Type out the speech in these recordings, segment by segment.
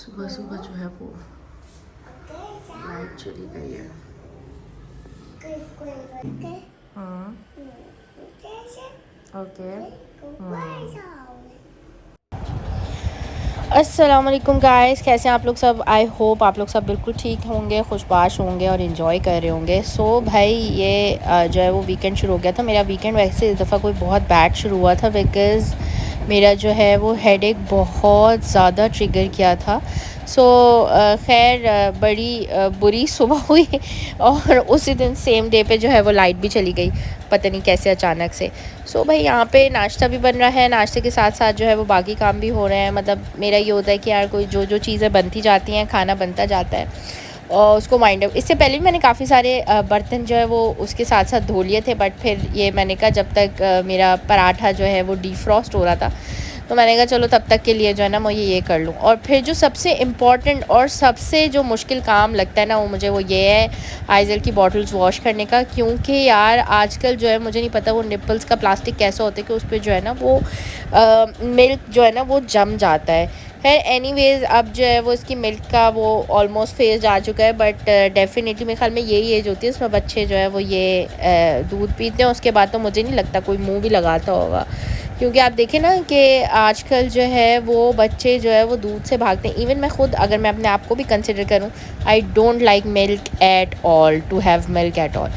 सुबह सुबह जो है वो लाइट चली गई है। ओके। अस्सलाम वालेकुम गाइस, कैसे हैं आप लोग सब। आई होप आप लोग सब बिल्कुल ठीक होंगे, खुशबाश होंगे और इन्जॉय कर रहे होंगे। सो भाई ये जो है वो वीकेंड शुरू हो गया था। मेरा वीकेंड वैसे इस दफ़ा कोई बहुत बैड शुरू हुआ था बिकॉज़ मेरा जो है वो हेडेक बहुत ज़्यादा ट्रिगर किया था। सो खैर बड़ी बुरी सुबह हुई और उसी दिन सेम डे पे जो है वो लाइट भी चली गई, पता नहीं कैसे अचानक से। सो भाई यहाँ पे नाश्ता भी बन रहा है, नाश्ते के साथ साथ जो है वो बाकी काम भी हो रहे हैं। मतलब मेरा ये होता है कि यार कोई जो जो चीज़ें बनती जाती हैं, खाना बनता जाता है और उसको माइंड। इससे पहले भी मैंने काफ़ी सारे बर्तन जो है वो उसके साथ साथ धो लिए थे, बट फिर ये मैंने कहा जब तक मेरा पराठा जो है वो डीफ्रॉस्ट हो रहा था तो मैंने कहा चलो तब तक के लिए जो है ना मैं ये कर लूँ। और फिर जो सबसे इम्पॉर्टेंट और सबसे जो मुश्किल काम लगता है ना वो ये है आइज़ल की बॉटल्स वॉश करने का। क्योंकि यार आजकल जो है मुझे नहीं पता वो निपल्स का प्लास्टिक कैसा होता है कि उस पर जो है ना वो मिल्क जो है ना वो जम जाता है। खैर एनीवेज़ अब जो है वो इसकी मिल्क का वो ऑलमोस्ट फेज आ चुका है, बट डेफिनेटली मेरे ख्याल में यही एज होती है उसमें बच्चे जो है वो ये दूध पीते हैं। उसके बाद तो मुझे नहीं लगता कोई मुंह भी लगाता होगा, क्योंकि आप देखें ना कि आजकल जो है वो बच्चे जो है वो दूध से भागते हैं। इवन मैं खुद अगर मैं अपने आप को भी कंसिडर करूं, I don't like milk at all, to have milk at all.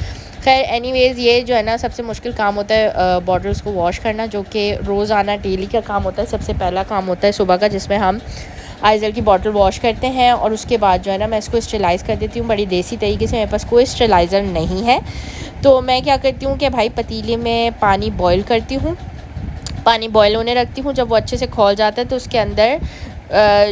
खैर एनीवेज़ ये जो है ना सबसे मुश्किल काम होता है बॉटल्स को वॉश करना, जो कि रोज़ाना डेली का काम होता है। सबसे पहला काम होता है सुबह का, जिसमें हम आइज़ल की बॉटल वॉश करते हैं और उसके बाद जो है ना मैं इसको स्टेलाइज़ कर देती हूँ बड़ी देसी तरीके से। मेरे पास कोई स्टेलाइज़र नहीं है तो मैं क्या करती हूँ कि भाई पतीले में पानी बॉयल करती हूँ, पानी बॉयल होने रखती हूँ। जब वो अच्छे से खौल जाता है तो उसके अंदर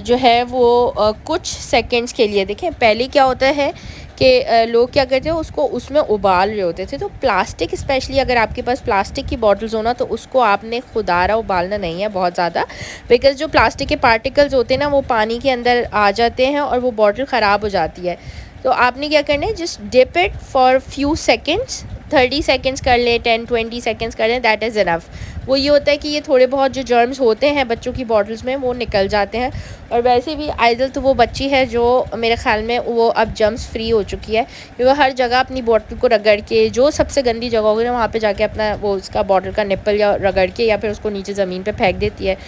जो है वो कुछ सेकंड्स के लिए, देखें पहले क्या होता है कि लोग क्या करते हैं उसको उसमें उबाल रहे होते थे। तो प्लास्टिक स्पेशली अगर आपके पास प्लास्टिक की बॉटल्स हो ना तो उसको आपने खुदारा उबालना नहीं है बहुत ज़्यादा, बिकॉज़ जो प्लास्टिक के पार्टिकल्स होते हैं ना वो पानी के अंदर आ जाते हैं और वो बॉटल ख़राब हो जाती है। तो आपने क्या करना है, just dip it for few seconds, 30 seconds कर लें, 10-20 सेकेंड्स कर लें, दैट इज़ इनफ। वो ये होता है कि ये थोड़े बहुत जो जर्म्स होते हैं बच्चों की बॉटल्स में वो निकल जाते हैं। और वैसे भी आइज़ल तो वो बच्ची है जो मेरे ख़्याल में वो अब जर्म्स फ्री हो चुकी है, क्योंकि हर जगह अपनी बॉटल को रगड़ के जो सबसे गंदी जगह होगी ना वहाँ पे जाके अपना वो उसका बॉटल का निप्पल या रगड़ के या फिर उसको नीचे ज़मीन पे फेंक देती है।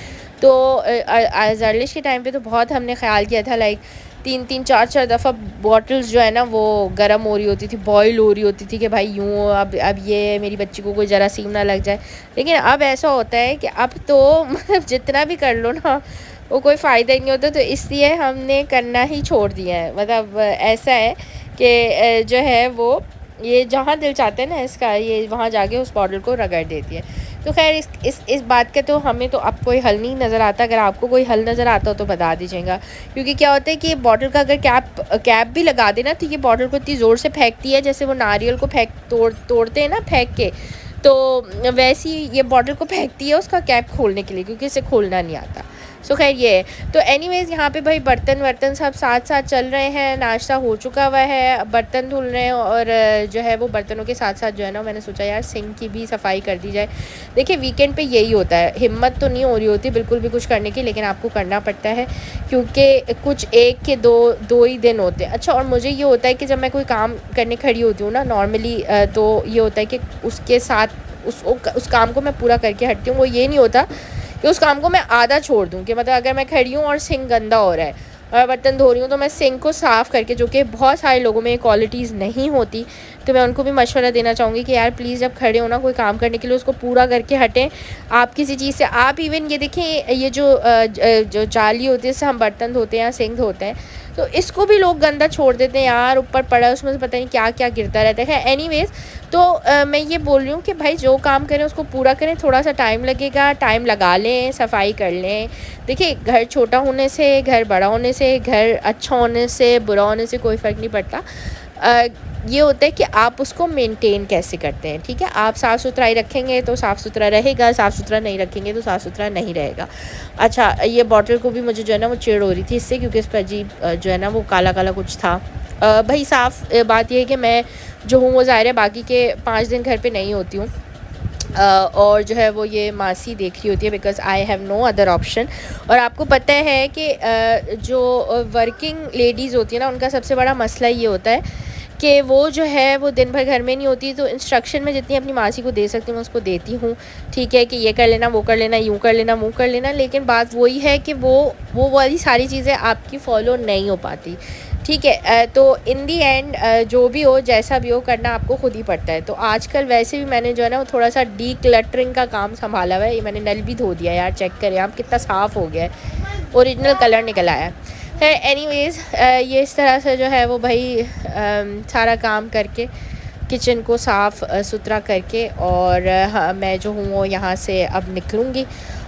तो अर्लिश के टाइम पे तो बहुत हमने ख्याल किया था, लाइक 3-3 4-4 दफ़ा बॉटल्स जो है ना वो गर्म हो रही होती थी, बॉयल हो रही होती थी कि भाई यूँ अब ये मेरी बच्ची को कोई जरासीम ना लग जाए। लेकिन अब ऐसा होता है कि अब तो मतलब जितना भी कर लो ना वो कोई फ़ायदा ही नहीं होता, तो इसलिए हमने करना ही छोड़ दिया है। मतलब ऐसा है कि जो है वो ये जहाँ दिल चाहता है ना इसका ये वहाँ जाके उस बॉटल को रगड़ देती है। तो खैर इस बात का तो हमें तो अब कोई हल नहीं नज़र आता। अगर आपको कोई हल नज़र आता हो तो बता दीजिएगा, क्योंकि क्या होता है कि बॉटल का अगर कैप भी लगा देना तो ये बॉटल को इतनी ज़ोर से फेंकती है जैसे वो नारियल को तोड़ते हैं ना फेंक के, तो वैसी ये बॉटल को फेंकती है उसका कैप खोलने के लिए, क्योंकि इसे खोलना नहीं आता। सो खैर ये है। तो एनीवेज़ यहाँ पे भाई बर्तन सब साथ साथ चल रहे हैं, नाश्ता हो चुका हुआ है, बर्तन धुल रहे हैं और जो है वो बर्तनों के साथ साथ जो है ना मैंने सोचा यार सिंक की भी सफाई कर दी जाए। देखिए वीकेंड पे यही होता है, हिम्मत तो नहीं हो रही होती बिल्कुल भी कुछ करने की, लेकिन आपको करना पड़ता है क्योंकि कुछ एक के दो ही दिन होते हैं। अच्छा, और मुझे ये होता है कि जब मैं कोई काम करने खड़ी होती हूँ ना नॉर्मली, तो ये होता है कि उसके साथ उस काम को मैं पूरा करके हटती हूँ। वो ये नहीं होता कि उस काम को मैं आधा छोड़ दूँ, कि मतलब अगर मैं खड़ी हूँ और सिंक गंदा हो रहा है और बर्तन धो रही हूँ तो मैं सिंक को साफ़ करके, जो कि बहुत सारे लोगों में ये क्वालिटीज़ नहीं होती, तो मैं उनको भी मशवरा देना चाहूँगी कि यार प्लीज़ जब खड़े हो ना कोई काम करने के लिए उसको पूरा करके हटें। आप किसी चीज़ से आप इवन ये देखें ये जो जाली होती है जिससे हम बर्तन धोते हैं या सिंक धोते हैं, तो इसको भी लोग गंदा छोड़ देते हैं यार, ऊपर पड़ा उसमें से पता नहीं क्या क्या गिरता रहता है। एनीवेज़ तो मैं ये बोल रही हूँ कि भाई जो काम करें उसको पूरा करें, थोड़ा सा टाइम लगेगा, टाइम लगा लें, सफाई कर लें। देखिए घर छोटा होने से, घर बड़ा होने से, घर अच्छा होने से, बुरा होने से कोई फ़र्क नहीं पड़ता। ये होता है कि आप उसको मेंटेन कैसे करते हैं। ठीक है, आप साफ़ सुथराई रखेंगे तो साफ़ सुथरा रहेगा, साफ़ सुथरा नहीं रखेंगे तो साफ़ सुथरा नहीं रहेगा। अच्छा, ये बॉटल को भी मुझे जो है ना वो चिढ़ हो रही थी इससे, क्योंकि इस पर अजीब जो है ना वो काला काला कुछ था। भाई साफ़ बात यह है कि मैं जो हूँ वो ज़ाहिर है बाकी के 5 दिन घर पे नहीं होती हूँ। और जो है वो ये मासी देख रही होती है, because I have no other option. और आपको पता है कि जो वर्किंग लेडीज़ होती है ना, उनका सबसे बड़ा मसला ये होता है कि वो जो है वो दिन भर घर में नहीं होती, तो इंस्ट्रक्शन में जितनी अपनी मासी को दे सकती हूँ मैं उसको देती हूँ, ठीक है, कि ये कर लेना, वो कर लेना, यूँ कर लेना, वो कर लेना। लेकिन बात वही है कि वो वाली सारी चीज़ें आपकी फ़ॉलो नहीं हो पाती, ठीक है। तो इन दी एंड जो भी हो, जैसा भी हो, करना आपको खुद ही पड़ता है। तो आजकल वैसे भी मैंने जो है ना वो थोड़ा सा डी क्लटरिंग का काम संभाला हुआ है। ये मैंने नल भी धो दिया यार, चेक करें आप कितना साफ़ हो गया है, ओरिजिनल कलर निकल आया है। एनीवेज़ ये इस तरह से जो है वो भाई सारा काम करके किचन को साफ़ सुथरा करके, और हाँ, मैं जो हूँ वो यहाँ से अब निकलूँगी।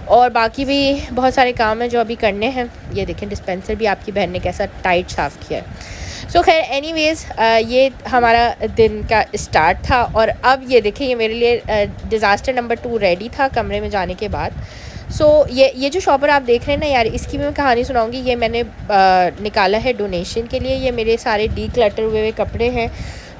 और बाकी भी बहुत सारे काम हैं जो अभी करने हैं। ये देखें डिस्पेंसर भी आपकी बहन ने कैसा टाइट साफ़ किया है। सो खैर एनीवेज़ ये हमारा दिन का स्टार्ट था। और अब ये देखें, ये मेरे लिए डिज़ास्टर नंबर 2 रेडी था कमरे में जाने के बाद। सो ये जो शॉपर आप देख रहे हैं ना यार, इसकी मैं कहानी सुनाऊंगी। ये मैंने निकाला है डोनेशन के लिए। ये मेरे सारे डी क्लटर हुए कपड़े हैं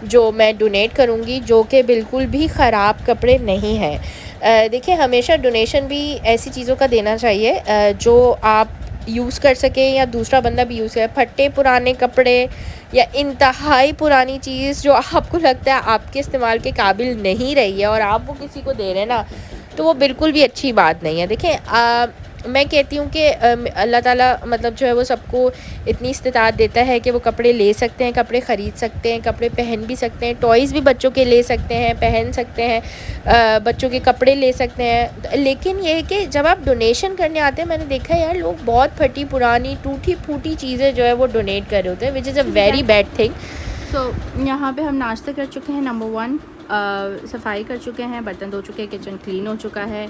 जो मैं डोनेट करूंगी, जो कि बिल्कुल भी ख़राब कपड़े नहीं हैं। देखिए, हमेशा डोनेशन भी ऐसी चीज़ों का देना चाहिए जो आप यूज़ कर सकें या दूसरा बंदा भी यूज़ करे। फटे पुराने कपड़े या इंतहाई पुरानी चीज़ जो आपको लगता है आपके इस्तेमाल के काबिल नहीं रही है और आप वो किसी को दे रहे हैं ना, तो वो बिल्कुल भी अच्छी बात नहीं है। देखें, मैं कहती हूँ कि अल्लाह ताला मतलब जो है वो सबको इतनी इस्तिताअत देता है कि वो कपड़े ले सकते हैं, कपड़े ख़रीद सकते हैं, कपड़े पहन भी सकते हैं, टॉयज़ भी बच्चों के ले सकते हैं, पहन सकते हैं, बच्चों के कपड़े ले सकते हैं। लेकिन ये है कि जब आप डोनेशन करने आते हैं, मैंने देखा है यार, लोग बहुत फटी पुरानी टूटी फूटी चीज़ें जो है वो डोनेट कर रहे होते हैं, which is a very bad thing. So यहाँ पे हम नाश्ता कर चुके हैं, नंबर 1 सफाई कर चुके हैं, बर्तन धो चुके हैं, किचन क्लीन हो चुका है।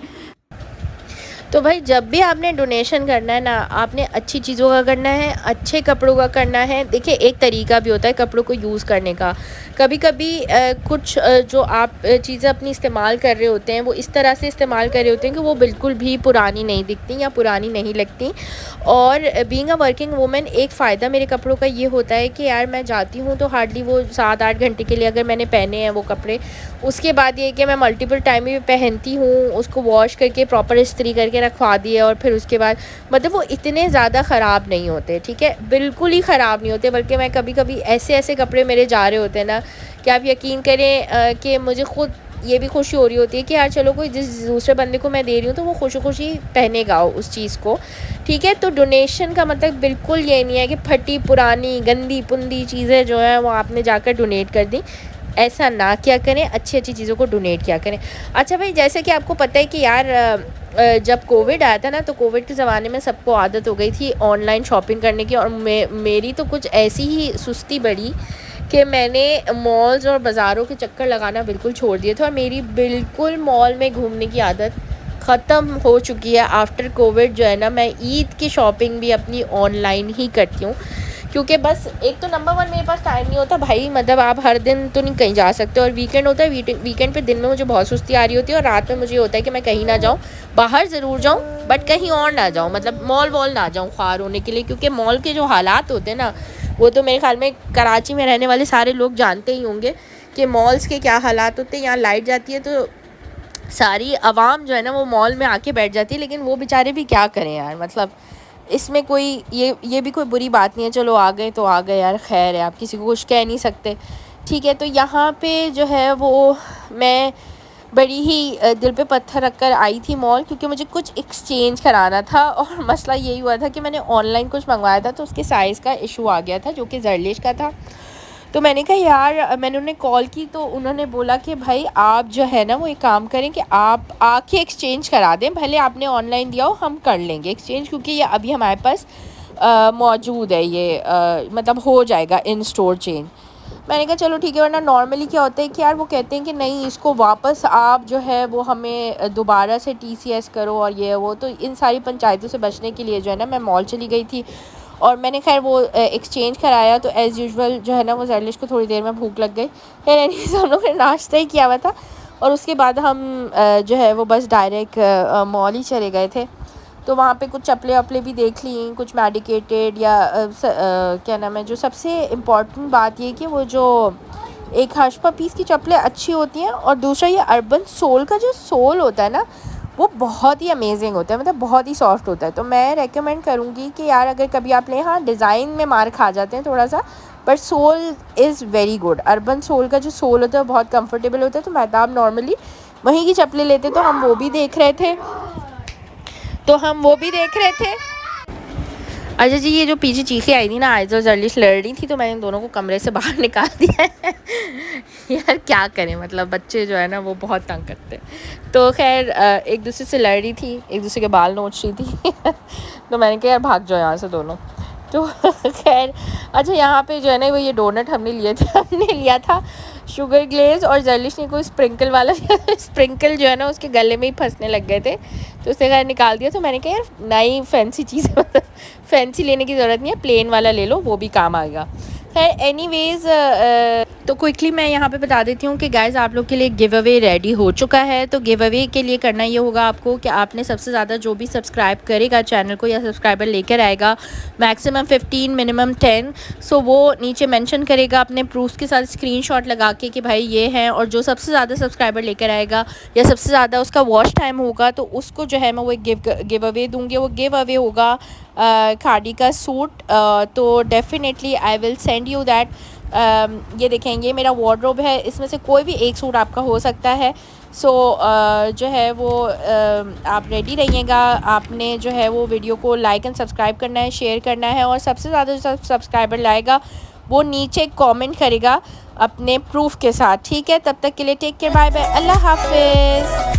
तो भाई जब भी आपने डोनेशन करना है ना, आपने अच्छी चीज़ों का करना है, अच्छे कपड़ों का करना है। देखिए, एक तरीका भी होता है कपड़ों को यूज़ करने का। कभी कभी कुछ जो आप चीज़ें अपनी इस्तेमाल कर रहे होते हैं, वो इस तरह से इस्तेमाल कर रहे होते हैं कि वो बिल्कुल भी पुरानी नहीं दिखती या पुरानी नहीं लगती। और बीइंग अ वर्किंग वूमेन, एक फ़ायदा मेरे कपड़ों का ये होता है कि यार मैं जाती हूँ तो हार्डली वो 7-8 घंटे के लिए अगर मैंने पहने हैं वो कपड़े, उसके बाद ये कि मैं मल्टीपल टाइम भी पहनती हूँ, उसको वॉश करके प्रॉपर इस्त्री करके रखवा दिए, और फिर उसके बाद मतलब वो इतने ज़्यादा ख़राब नहीं होते, ठीक है, बिल्कुल ही ख़राब नहीं होते। बल्कि मैं कभी कभी ऐसे कपड़े मेरे जा रहे होते हैं ना, कि आप यकीन करें कि मुझे खुद ये भी खुशी हो रही होती है कि यार चलो कोई जिस दूसरे बंदे को मैं दे रही हूँ तो वो खुशी खुशी पहनेगा उस चीज़ को, ठीक है। तो डोनेशन का मतलब बिल्कुल ये नहीं है कि फटी पुरानी गंदी पुंदी चीज़ें जो है वो आपने जाकर डोनेट कर दी। ऐसा ना क्या करें, अच्छी अच्छी चीज़ों को डोनेट किया करें। अच्छा भाई, जैसे कि आपको पता है कि यार जब कोविड आया था ना, तो कोविड के ज़माने में सबको आदत हो गई थी ऑनलाइन शॉपिंग करने की। और मेरी तो कुछ ऐसी ही सुस्ती बढ़ी कि मैंने मॉल्स और बाज़ारों के चक्कर लगाना बिल्कुल छोड़ दिए थे, और मेरी बिल्कुल मॉल में घूमने की आदत ख़त्म हो चुकी है आफ्टर कोविड। जो है ना, मैं ईद की शॉपिंग भी अपनी ऑनलाइन ही करती हूँ, क्योंकि बस एक तो नंबर 1 मेरे पास टाइम नहीं होता भाई, मतलब आप हर दिन तो नहीं कहीं जा सकते, और वीकेंड होता है, वीकेंड पे दिन में मुझे बहुत सुस्ती आ रही होती है, और रात में मुझे होता है कि मैं कहीं ना जाऊँ, बाहर ज़रूर जाऊँ बट कहीं और ना जाऊँ, मतलब मॉल वॉल ना जाऊँ ख्वार होने के लिए। क्योंकि मॉल के जो हालात होते हैं ना, वो तो मेरे ख्याल में कराची में रहने वाले सारे लोग जानते ही होंगे कि मॉल्स के क्या हालात होते हैं। यहाँ लाइट जाती है तो सारी आवाम जो है ना वो मॉल में आके बैठ जाती है, लेकिन वो बेचारे भी क्या करें यार, मतलब इसमें कोई ये भी कोई बुरी बात नहीं है, चलो आ गए तो आ गए यार, खैर है, आप किसी को कुछ कह नहीं सकते, ठीक है। तो यहाँ पे जो है वो मैं बड़ी ही दिल पे पत्थर रख कर आई थी मॉल, क्योंकि मुझे कुछ एक्सचेंज कराना था। और मसला यही हुआ था कि मैंने ऑनलाइन कुछ मंगवाया था तो उसके साइज़ का इशू आ गया था, जो कि जरलिश का था। तो मैंने कहा यार, मैंने उन्हें कॉल की तो उन्होंने बोला कि भाई आप जो है ना वो एक काम करें कि आप आके एक्सचेंज करा दें, भले आपने ऑनलाइन दिया हो, हम कर लेंगे एक्सचेंज, क्योंकि ये अभी हमारे पास मौजूद है, ये मतलब हो जाएगा इन स्टोर चेंज। मैंने कहा चलो ठीक है। वरना नॉर्मली क्या होता है कि यार वो कहते हैं कि नहीं, इसको वापस आप जो है वो हमें दोबारा से TCS करो और ये वो। तो इन सारी पंचायतों से बचने के लिए जो है ना मैं मॉल चली गई थी, और मैंने खैर वो एक्सचेंज कराया। तो एज़ यूजुअल जो है ना वो जरलिश को थोड़ी देर में भूख लग गई, फिर एनीवेज हम लोग ने नाश्ता ही किया हुआ था, और उसके बाद हम जो है वो बस डायरेक्ट मॉल ही चले गए थे। तो वहाँ पे कुछ चप्पलें वप्पलें भी देख ली, कुछ मेडिकेटेड या क्या नाम है, जो सबसे इम्पॉर्टेंट बात ये कि वो जो एक हश पपीज़ की चप्पलें अच्छी होती हैं, और दूसरा ये अर्बन सोल का जो सोल होता है ना, वो बहुत ही अमेजिंग होता है, मतलब बहुत ही सॉफ्ट होता है। तो मैं रेकमेंड करूँगी कि यार अगर कभी आप लें, हाँ डिज़ाइन में मार खा जाते हैं थोड़ा सा, but soul is very good. Urban soul का जो सोल होता है बहुत कंफर्टेबल होता है। तो महताब नॉर्मली वहीं की चप्पलें लेते, तो हम वो भी देख रहे थे। अच्छा जी, ये जो पीछे चीखें आई थी ना, आइज़ और जर्लिश लड़ रही थी, तो मैंने इन दोनों को कमरे से बाहर निकाल दिया है। यार क्या करें, मतलब बच्चे जो है ना वो बहुत तंग करते हैं। तो खैर एक दूसरे से लड़ रही थी, एक दूसरे के बाल नोच रही थी। तो मैंने कहा यार भाग जाओ यहाँ से दोनों। तो खैर अच्छा, यहाँ पे जो है ना वो ये डोनट हमने लिए थे, हमने लिया था शुगर ग्लेज, और जर्लिश ने कोई स्प्रिंकल वाला स्प्रिंकल जो है ना उसके गले में ही फंसने लग गए थे, तो उसने खैर निकाल दिया। तो मैंने कहा यार नई फैंसी चीज़, मतलब फैंसी लेने की ज़रूरत नहीं है, प्लेन वाला ले लो, वो भी काम आएगा। खैर एनीवेज़, तो क्विकली मैं यहाँ पे बता देती हूँ कि गाइज़ आप लोग के लिए गिव अवे रेडी हो चुका है। तो गिव अवे के लिए करना ये होगा आपको कि आपने सबसे ज़्यादा जो भी सब्सक्राइब करेगा चैनल को, या सब्सक्राइबर लेकर आएगा, मैक्सिमम 15 मिनिमम 10, सो वो नीचे मेंशन करेगा अपने प्रूफ के साथ स्क्रीनशॉट लगा के कि भाई ये हैं, और जो सबसे ज़्यादा सब्सक्राइबर लेकर आएगा या सबसे ज़्यादा उसका वॉच टाइम होगा, तो उसको जो है मैं वो एक गिव अवे दूँगी। वो गिव अवे होगा खादी का सूट। तो definitely I will send you that. ये देखें, ये मेरा वार्डरोब है, इसमें से कोई भी एक सूट आपका हो सकता है। सो जो है वो आप रेडी रहिएगा। आपने जो है वो वीडियो को लाइक एंड सब्सक्राइब करना है, शेयर करना है, और सबसे ज़्यादा जो सब्सक्राइबर लाएगा वो नीचे कमेंट करेगा अपने प्रूफ के साथ, ठीक है। तब तक के लिए टेक केयर, बाय बाय, अल्लाह हाफिज़।